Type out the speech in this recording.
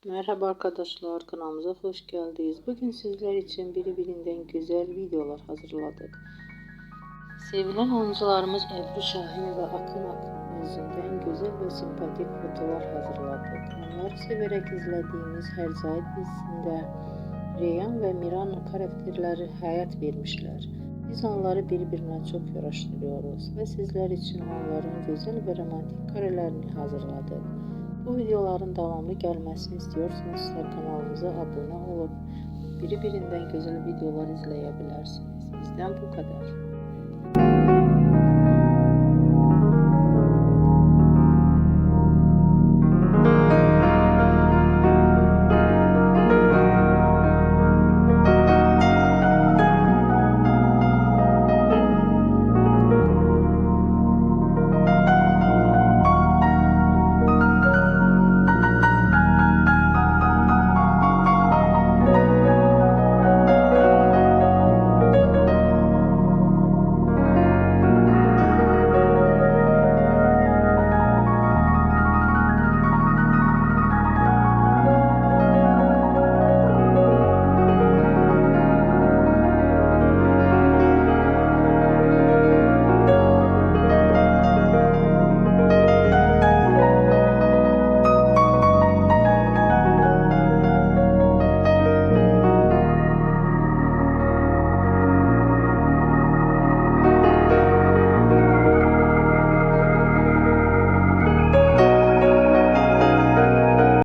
Merhaba arkadaşlar, kanalımıza hoş geldiniz. Bugün sizler için birbirinden güzel videolar hazırladık. Sevilen oyuncularımız Ebru Şahin ve Akın Akın yüzünden güzel ve sempatik fotolar hazırladık. Onları severek izlediğimiz Herzai dizisinde Reyhan ve Miran karakterleri hayat vermişler. Biz onları birbirine çok yaraştırıyoruz ve sizler için onların güzel ve romantik karelerini hazırladık. Bu videoların devamlı gelmesini istiyorsanız kanalımıza abone olup birbirinden güzel videolar izleyebilirsiniz. Bizden bu kadar.